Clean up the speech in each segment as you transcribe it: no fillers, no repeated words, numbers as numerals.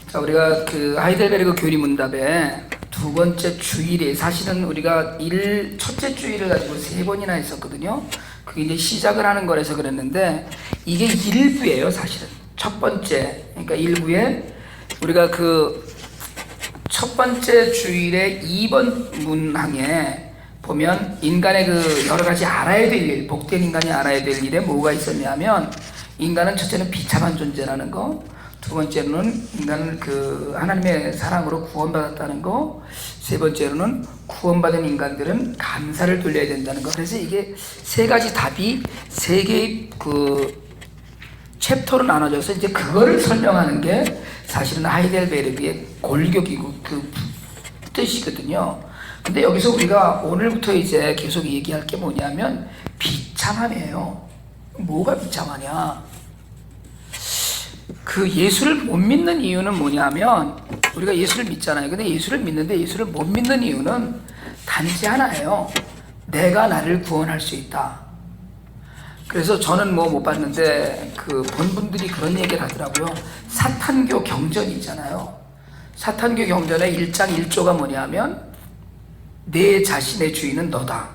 자, 우리가 그 하이델베르그 교리문답에 두 번째 주일에 사실은 우리가 첫째 주일을 가지고 세 번이나 했었거든요. 그게 이제 시작을 하는 거라서 그랬는데 이게 일부예요, 사실은. 첫 번째, 그러니까 일부에 우리가 그 첫 번째 주일의 2번 문항에 보면 인간의 그 여러 가지 알아야 될 일, 복된 인간이 알아야 될 일에 뭐가 있었냐면 인간은 첫째는 비참한 존재라는 거, 두 번째로는 인간은 그 하나님의 사랑으로 구원받았다는 거, 세 번째로는 구원받은 인간들은 감사를 돌려야 된다는 거. 그래서 이게 세 가지 답이 세 개의 그 챕터로 나눠져서 이제 그거를 설명하는 게 사실은 하이델베르그의 골격이고 그 뜻이거든요. 근데 여기서 우리가 오늘부터 이제 계속 얘기할 게 뭐냐면 비참함이에요. 뭐가 비참하냐? 그 예수를 못 믿는 이유는 뭐냐면 우리가 예수를 믿잖아요. 근데 예수를 믿는데 예수를 못 믿는 이유는 단지 하나예요. 내가 나를 구원할 수 있다. 그래서 저는 뭐 못 봤는데 그 본 분들이 그런 얘기를 하더라고요. 사탄교 경전이 있잖아요. 사탄교 경전의 1장 1조가 뭐냐면 내 자신의 주인은 너다.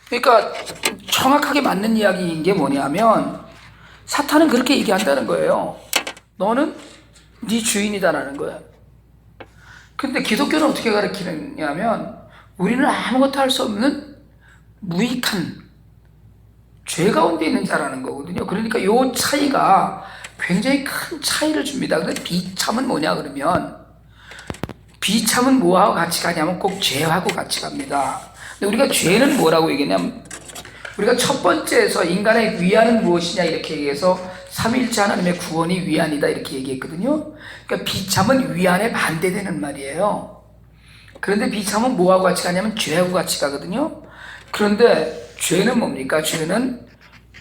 그러니까 정확하게 맞는 이야기인 게 뭐냐면 사탄은 그렇게 얘기한다는 거예요. 너는 네 주인이다라는 거예요. 근데 기독교는 어떻게 가르치느냐면 우리는 아무것도 할 수 없는 무익한 죄 가운데 있는 자라는 거거든요. 그러니까 이 차이가 굉장히 큰 차이를 줍니다. 근데 비참은 뭐냐 그러면 비참은 뭐하고 같이 가냐면 꼭 죄하고 같이 갑니다. 근데 우리가 죄는 뭐라고 얘기했냐면 우리가 첫 번째에서 인간의 위안은 무엇이냐 이렇게 얘기해서 삼위일체 하나님의 구원이 위안이다 이렇게 얘기했거든요. 그러니까 비참은 위안에 반대되는 말이에요. 그런데 비참은 뭐하고 같이 가냐면 죄하고 같이 가거든요. 그런데 죄는 뭡니까? 죄는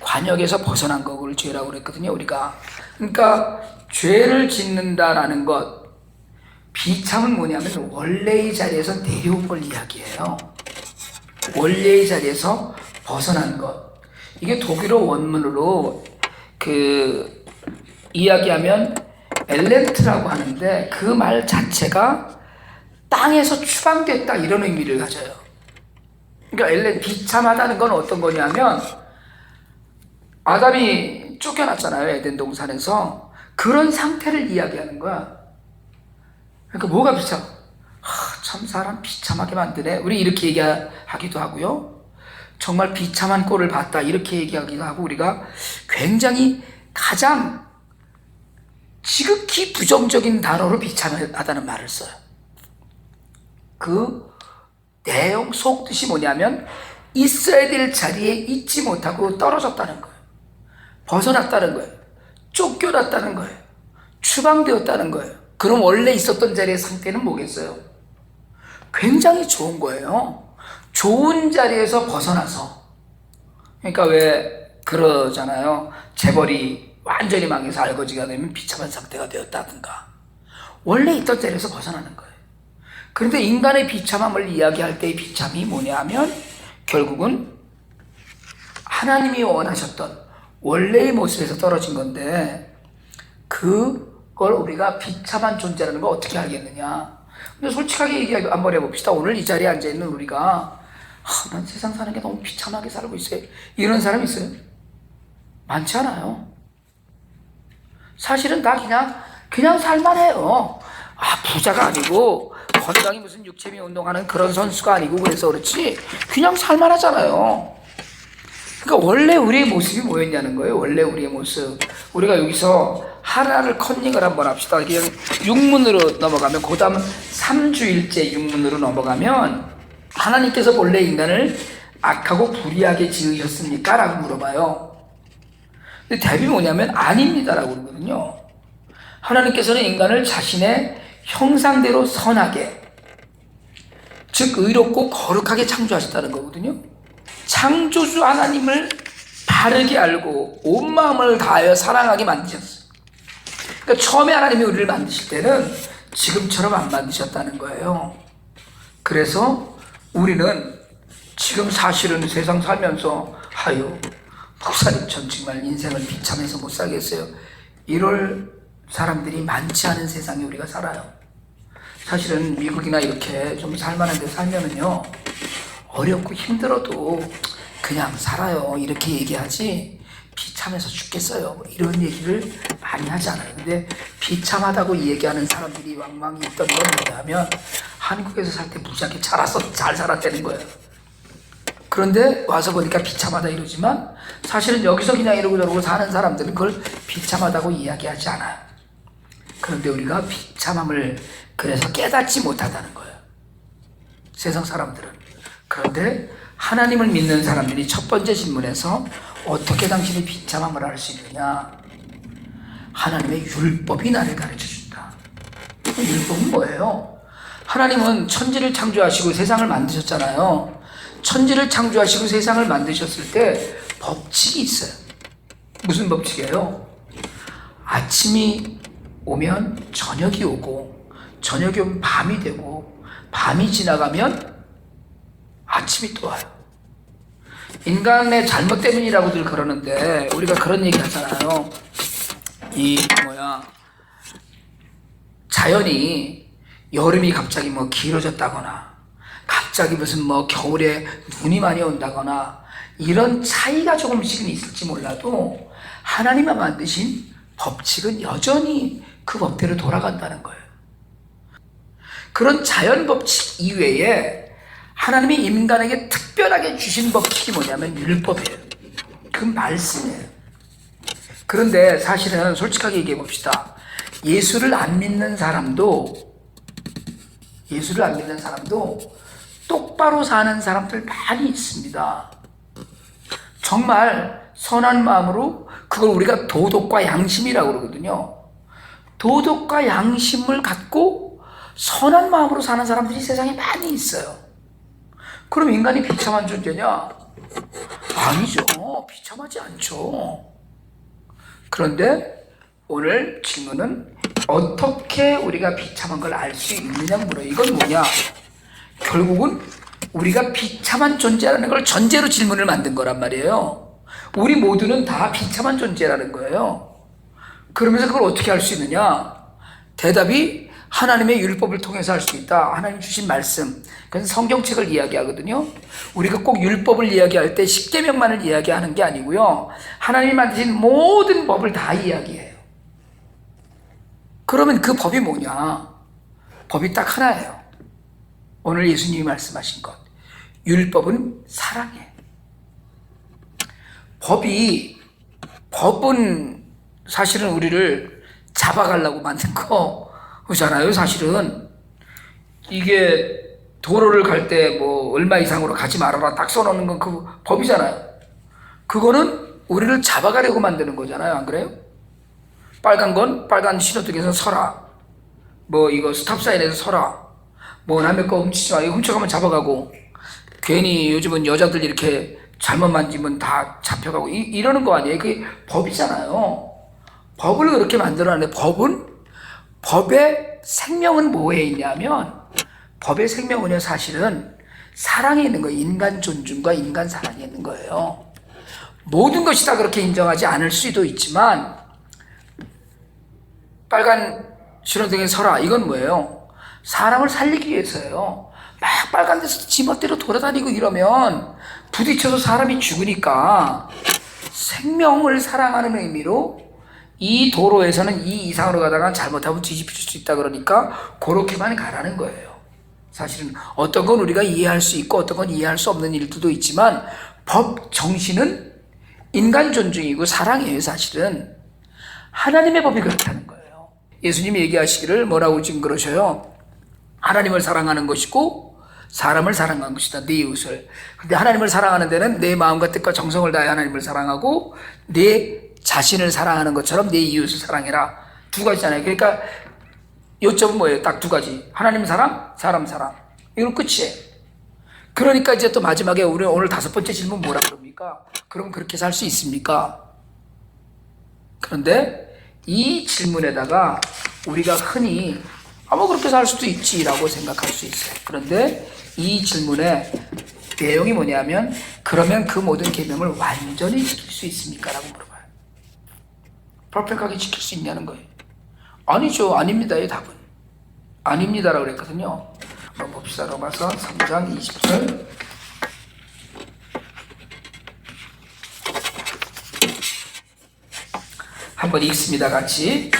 관역에서 벗어난 거를 죄라고 그랬거든요, 우리가. 그러니까 죄를 짓는다라는 것, 비참은 뭐냐면 원래의 자리에서 내려온 걸 이야기해요. 원래의 자리에서 벗어난 것. 이게 독일어 원문으로 그 이야기하면 엘렌트라고 하는데 그 말 자체가 땅에서 추방됐다 이런 의미를 가져요. 그러니까 비참하다는 건 어떤 거냐면 아담이 쫓겨났잖아요, 에덴 동산에서. 그런 상태를 이야기하는 거야. 그러니까 뭐가 비참? 참 사람 비참하게 만드네. 우리 이렇게 얘기하기도 하고요. 정말 비참한 꼴을 봤다 이렇게 얘기하기도 하고 우리가 굉장히 가장 지극히 부정적인 단어로 비참하다는 말을 써요. 그 내용 속뜻이 뭐냐면 있어야 될 자리에 있지 못하고 떨어졌다는 거예요. 벗어났다는 거예요. 쫓겨났다는 거예요. 추방되었다는 거예요. 그럼 원래 있었던 자리의 상태는 뭐겠어요? 굉장히 좋은 거예요. 좋은 자리에서 벗어나서. 그러니까 왜 그러잖아요. 재벌이 완전히 망해서 알거지가 되면 비참한 상태가 되었다든가. 원래 있던 자리에서 벗어나는 거예요. 그런데 인간의 비참함을 이야기할 때의 비참이 뭐냐면 결국은 하나님이 원하셨던 원래의 모습에서 떨어진 건데 그걸 우리가 비참한 존재라는 걸 어떻게 알겠느냐. 근데 솔직하게 얘기 한번 해봅시다. 오늘 이 자리에 앉아있는 우리가 난 세상 사는 게 너무 비참하게 살고 있어요. 이런 사람 있어요? 많지 않아요. 사실은 다 그냥 살만해요. 부자가 아니고 건강히 무슨 육체미 운동하는 그런 선수가 아니고 그래서 그렇지 그냥 살만하잖아요. 그러니까 원래 우리의 모습이 뭐였냐는 거예요. 원래 우리의 모습. 우리가 여기서 하나를 컨닝을 한번 합시다. 그냥 육문으로 넘어가면 그 다음 3주일째 육문으로 넘어가면 하나님께서 본래 인간을 악하고 불의하게 지으셨습니까? 라고 물어봐요. 근데 답이 뭐냐면 아닙니다 라고 그러거든요. 하나님께서는 인간을 자신의 형상대로 선하게 즉 의롭고 거룩하게 창조하셨다는 거거든요. 창조주 하나님을 바르게 알고 온 마음을 다하여 사랑하게 만드셨어요. 그러니까 처음에 하나님이 우리를 만드실 때는 지금처럼 안 만드셨다는 거예요. 그래서 우리는 지금 사실은 세상 살면서 목사님 전 정말 인생을 비참해서 못 살겠어요. 이럴 사람들이 많지 않은 세상에 우리가 살아요. 사실은 미국이나 이렇게 좀 살만한 데 살면은요, 어렵고 힘들어도 그냥 살아요 이렇게 얘기하지 비참해서 죽겠어요 뭐 이런 얘기를 많이 하지 않아요. 근데 비참하다고 얘기하는 사람들이 왕왕 있던 건 뭐냐면 한국에서 살 때 무지하게 잘 살았다는 거예요. 그런데 와서 보니까 비참하다 이러지만 사실은 여기서 그냥 이러고 저러고 사는 사람들은 그걸 비참하다고 이야기하지 않아요. 그런데 우리가 비참함을 그래서 깨닫지 못하다는 거예요, 세상 사람들은. 그런데 하나님을 믿는 사람들이 첫 번째 질문에서 어떻게 당신이 비참함을 알 수 있느냐? 하나님의 율법이 나를 가르쳐 준다. 율법은 뭐예요? 하나님은 천지를 창조하시고 세상을 만드셨잖아요. 천지를 창조하시고 세상을 만드셨을 때 법칙이 있어요. 무슨 법칙이에요? 아침이 오면 저녁이 오고, 저녁이 오면 밤이 되고, 밤이 지나가면 아침이 또 와요. 인간의 잘못 때문이라고들 그러는데 우리가 그런 얘기 하잖아요. 자연이 여름이 갑자기 뭐 길어졌다거나 갑자기 무슨 뭐 겨울에 눈이 많이 온다거나 이런 차이가 조금씩은 있을지 몰라도 하나님이 만드신 법칙은 여전히 그 법대로 돌아간다는 거예요. 그런 자연 법칙 이외에 하나님이 인간에게 특별하게 주신 법칙이 뭐냐면 율법이에요. 그 말씀이에요. 그런데 사실은 솔직하게 얘기해 봅시다. 예수를 안 믿는 사람도 똑바로 사는 사람들 많이 있습니다. 정말 선한 마음으로, 그걸 우리가 도덕과 양심이라고 그러거든요. 도덕과 양심을 갖고 선한 마음으로 사는 사람들이 세상에 많이 있어요. 그럼 인간이 비참한 존재냐? 아니죠. 비참하지 않죠. 그런데 오늘 질문은 어떻게 우리가 비참한 걸 알 수 있느냐 물어요. 이건 뭐냐? 결국은 우리가 비참한 존재라는 걸 전제로 질문을 만든 거란 말이에요. 우리 모두는 다 비참한 존재라는 거예요. 그러면서 그걸 어떻게 알 수 있느냐? 대답이 하나님의 율법을 통해서 할 수 있다. 하나님 주신 말씀. 그래서 성경책을 이야기하거든요. 우리가 꼭 율법을 이야기할 때 십계명만을 이야기하는 게 아니고요. 하나님이 만드신 모든 법을 다 이야기해요. 그러면 그 법이 뭐냐? 법이 딱 하나예요. 오늘 예수님이 말씀하신 것. 율법은 사랑해. 법은 사실은 우리를 잡아가려고 만든 거잖아요. 사실은 이게 도로를 갈 때 뭐 얼마 이상으로 가지 말아라 딱 써놓는 건 그 법이잖아요. 그거는 우리를 잡아가려고 만드는 거잖아요. 안 그래요? 빨간 신호등에서 서라. 뭐 이거 스탑사인에서 서라. 뭐 남의 거 훔치지 마. 이거 훔쳐가면 잡아가고, 괜히 요즘은 여자들 이렇게 잘못 만지면 다 잡혀가고 이러는 거 아니에요? 그게 법이잖아요. 법을 그렇게 만들어놨는데 법의 생명은 뭐에 있냐면, 법의 생명은요 사실은 사랑에 있는 거예요. 인간 존중과 인간 사랑에 있는 거예요. 모든 것이 다 그렇게 인정하지 않을 수도 있지만, 빨간 신호등에 서라. 이건 뭐예요? 사람을 살리기 위해서예요. 막 빨간 데서 지멋대로 돌아다니고 이러면 부딪혀서 사람이 죽으니까 생명을 사랑하는 의미로 이 도로에서는 이 이상으로 가다가 잘못하면 뒤집힐 수 있다 그러니까 그렇게만 가라는 거예요. 사실은 어떤 건 우리가 이해할 수 있고 어떤 건 이해할 수 없는 일들도 있지만 법 정신은 인간 존중이고 사랑이에요. 사실은 하나님의 법이 그렇다는 거예요. 예수님이 얘기하시기를 뭐라고 지금 그러셔요? 하나님을 사랑하는 것이고 사람을 사랑하는 것이다. 내 이웃을. 근데 하나님을 사랑하는 데는 내 마음과 뜻과 정성을 다해 하나님을 사랑하고 내 자신을 사랑하는 것처럼 내 이웃을 사랑해라. 두 가지잖아요. 그러니까 요점은 뭐예요? 딱 두 가지. 하나님 사랑, 사람 사랑. 이건 끝이에요. 그러니까 이제 또 마지막에 우리 오늘 5번째 질문 뭐라 그럽니까? 그럼 그렇게 살 수 있습니까? 그런데 이 질문에다가 우리가 흔히 뭐 그렇게 살 수도 있지라고 생각할 수 있어요. 그런데 이 질문의 내용이 뭐냐면, 그러면 그 모든 계명을 완전히 지킬 수 있습니까? 라고 물어봐요. 퍼펙트하게 지킬 수 있냐는 거예요. 아니죠. 아닙니다의 답은. 아닙니다라고 그랬거든요. 한번 봅시다. 로마서 3장 20절. 한번 읽습니다. 같이.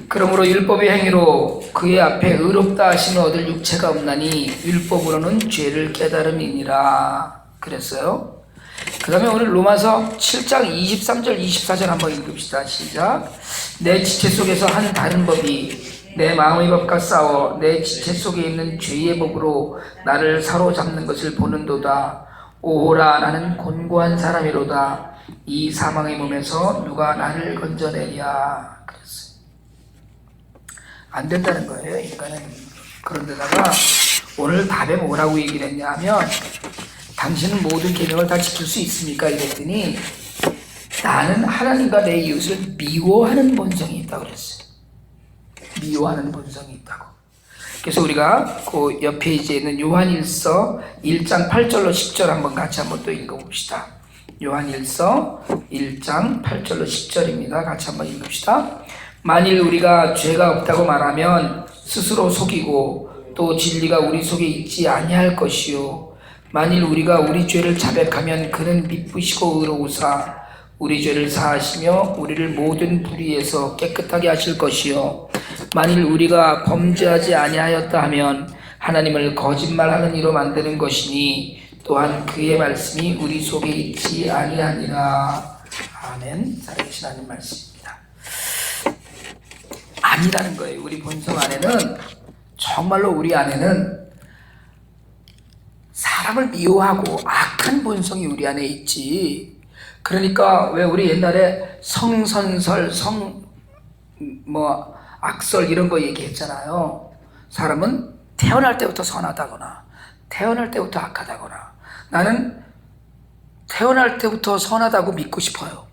그러므로 율법의 행위로 그의 앞에 의롭다 하심을 얻을 육체가 없나니 율법으로는 죄를 깨달음이니라 그랬어요. 그 다음에 오늘 로마서 7장 23절 24절 한번 읽읍시다. 시작. 내 지체 속에서 한 다른 법이 내 마음의 법과 싸워 내 지체 속에 있는 죄의 법으로 나를 사로잡는 것을 보는도다. 오호라 나는 곤고한 사람이로다. 이 사망의 몸에서 누가 나를 건져내랴 그랬어요. 안 된다는 거예요. 인간은. 그런데다가 오늘 답에 뭐라고 얘기를 했냐 하면 당신은 모든 계명을 다 지킬 수 있습니까? 이랬더니 나는 하나님과 내 이웃을 미워하는 본성이 있다고 그랬어요. 미워하는 본성이 있다고. 그래서 우리가 그 옆 페이지에 있는 요한일서 1장 8절로 10절 한번 같이 한번 또 읽어봅시다. 요한일서 1장 8절로 10절입니다. 같이 한번 읽읍시다. 만일 우리가 죄가 없다고 말하면 스스로 속이고 또 진리가 우리 속에 있지 아니할 것이요 만일 우리가 우리 죄를 자백하면 그는 미쁘시고 의로우사 우리 죄를 사하시며 우리를 모든 불의에서 깨끗하게 하실 것이요 만일 우리가 범죄하지 아니하였다 하면 하나님을 거짓말하는 이로 만드는 것이니 또한 그의 말씀이 우리 속에 있지 아니하니라. 아멘. 살아계신 하나님 말씀입니다. 아니라는 거예요. 우리 본성 안에는 정말로 우리 안에는 사람을 미워하고 악한 본성이 우리 안에 있지. 그러니까 왜 우리 옛날에 성선설, 악설 이런 거 얘기했잖아요. 사람은 태어날 때부터 선하다거나 태어날 때부터 악하다거나 나는 태어날 때부터 선하다고 믿고 싶어요.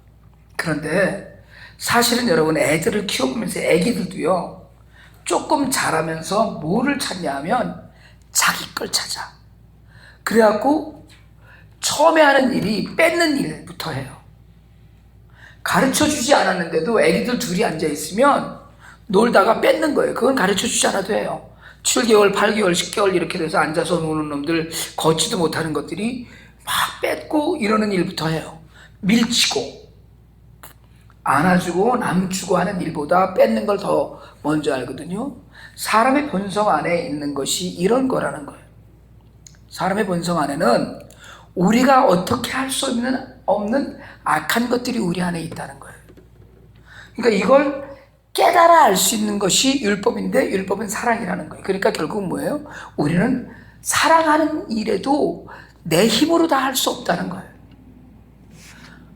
그런데 사실은 여러분 애들을 키워보면서 애기들도요 조금 자라면서 뭐를 찾냐 하면 자기 걸 찾아. 그래갖고 처음에 하는 일이 뺏는 일부터 해요. 가르쳐주지 않았는데도 애기들 둘이 앉아있으면 놀다가 뺏는 거예요. 그건 가르쳐주지 않아도 해요. 7개월, 8개월, 10개월 이렇게 돼서 앉아서 노는 놈들 걷지도 못하는 것들이 막 뺏고 이러는 일부터 해요. 밀치고 안아주고 남주고 하는 일보다 뺏는 걸 더 먼저 알거든요. 사람의 본성 안에 있는 것이 이런 거라는 거예요. 사람의 본성 안에는 우리가 어떻게 할 수 없는 악한 것들이 우리 안에 있다는 거예요. 그러니까 이걸 깨달아 알 수 있는 것이 율법인데 율법은 사랑이라는 거예요. 그러니까 결국은 뭐예요? 우리는 사랑하는 일에도 내 힘으로 다 할 수 없다는 거예요.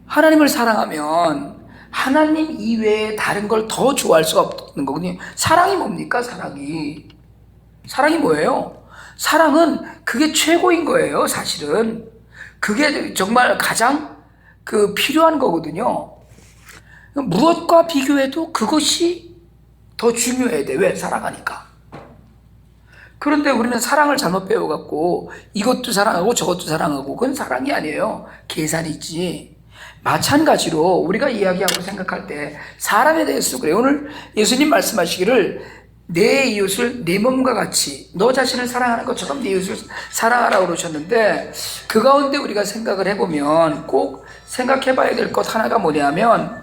하나님을 사랑하면 하나님 이외에 다른 걸 더 좋아할 수가 없는 거거든요. 사랑이 뭡니까? 사랑이 뭐예요? 사랑은 그게 최고인 거예요. 사실은 그게 정말 가장 필요한 거거든요. 무엇과 비교해도 그것이 더 중요해야 돼. 왜? 사랑하니까. 그런데 우리는 사랑을 잘못 배워갖고 이것도 사랑하고 저것도 사랑하고 그건 사랑이 아니에요. 계산이지. 마찬가지로 우리가 이야기하고 생각할 때 사람에 대해서 그래요. 오늘 예수님 말씀하시기를 내 이웃을 내 몸과 같이 너 자신을 사랑하는 것처럼 내 이웃을 사랑하라고 그러셨는데 그 가운데 우리가 생각을 해보면 꼭 생각해봐야 될 것 하나가 뭐냐면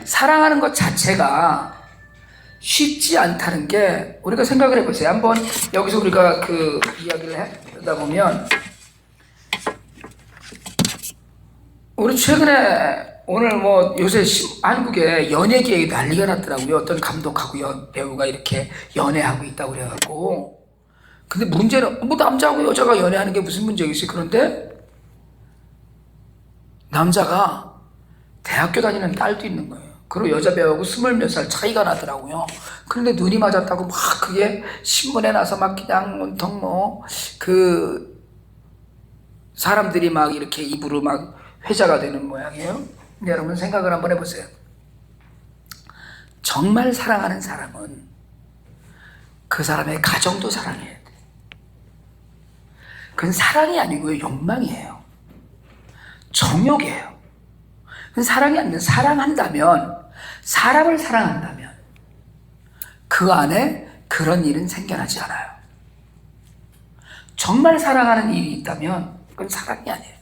사랑하는 것 자체가 쉽지 않다는 게 우리가 생각을 해보세요. 한번 여기서 우리가 이야기를 하다 보면 우리 최근에 오늘 요새 한국에 연예계에 난리가 났더라고요. 어떤 감독하고 배우가 이렇게 연애하고 있다고 그래갖고. 근데 문제는 남자하고 여자가 연애하는 게 무슨 문제가 있어요. 그런데 남자가 대학교 다니는 딸도 있는 거예요. 그리고 여자 배우하고 20몇 살 차이가 나더라고요. 그런데 눈이 맞았다고 막 그게 신문에 나서 막 그냥 온통 사람들이 막 이렇게 입으로 막 회자가 되는 모양이에요. 근데 여러분 생각을 한번 해보세요. 정말 사랑하는 사람은 그 사람의 가정도 사랑해야 돼. 그건 사랑이 아니고요. 욕망이에요. 정욕이에요. 그건 사랑이 아니면 사랑한다면 사람을 사랑한다면 그 안에 그런 일은 생겨나지 않아요. 정말 사랑하는 일이 있다면 그건 사랑이 아니에요.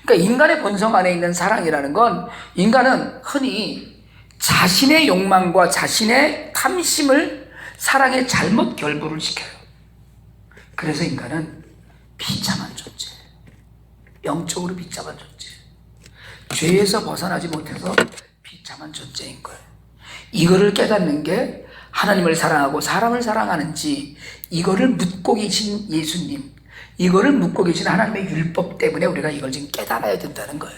그러니까 인간의 본성 안에 있는 사랑이라는 건 인간은 흔히 자신의 욕망과 자신의 탐심을 사랑에 잘못 결부를 시켜요. 그래서 인간은 비참한 존재, 영적으로 비참한 존재, 죄에서 벗어나지 못해서 비참한 존재인 거예요. 이거를 깨닫는 게 하나님을 사랑하고 사람을 사랑하는지 이거를 묻고 계신 예수님, 이거를 묻고 계신 하나님의 율법 때문에 우리가 이걸 지금 깨달아야 된다는 거예요.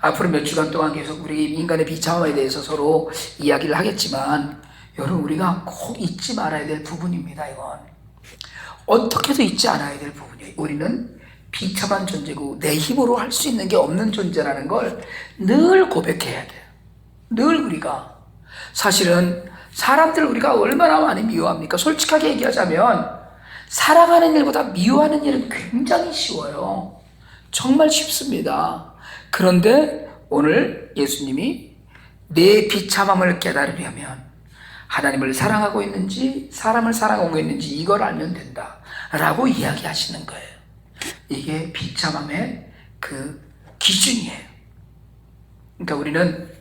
앞으로 몇 주간 동안 계속 우리 인간의 비참함에 대해서 서로 이야기를 하겠지만 여러분 우리가 꼭 잊지 말아야 될 부분입니다. 이건 어떻게도 잊지 않아야 될 부분이에요. 우리는 비참한 존재고 내 힘으로 할 수 있는 게 없는 존재라는 걸 늘 고백해야 돼요. 늘 우리가 사실은 사람들을 우리가 얼마나 많이 미워합니까? 솔직하게 얘기하자면 사랑하는 일보다 미워하는 일은 굉장히 쉬워요. 정말 쉽습니다. 그런데 오늘 예수님이 내 비참함을 깨달으려면 하나님을 사랑하고 있는지 사람을 사랑하고 있는지 이걸 알면 된다 라고 이야기하시는 거예요. 이게 비참함의 그 기준이에요. 그러니까 우리는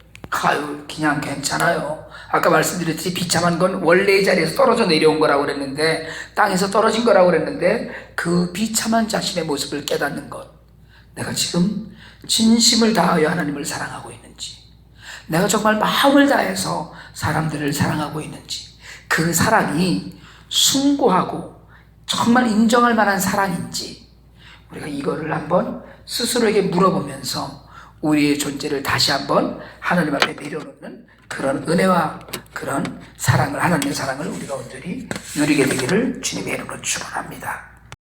그냥 괜찮아요. 아까 말씀드렸듯이 비참한 건 원래의 자리에서 떨어져 내려온 거라고 그랬는데, 땅에서 떨어진 거라고 그랬는데, 그 비참한 자신의 모습을 깨닫는 것, 내가 지금 진심을 다하여 하나님을 사랑하고 있는지, 내가 정말 마음을 다해서 사람들을 사랑하고 있는지, 그 사랑이 숭고하고 정말 인정할 만한 사랑인지 우리가 이거를 한번 스스로에게 물어보면서 우리의 존재를 다시 한번 하나님 앞에 내려놓는 그런 은혜와 그런 사랑을, 하나님의 사랑을 우리가 온전히 누리게 되기를 주님의 이름으로 축원합니다.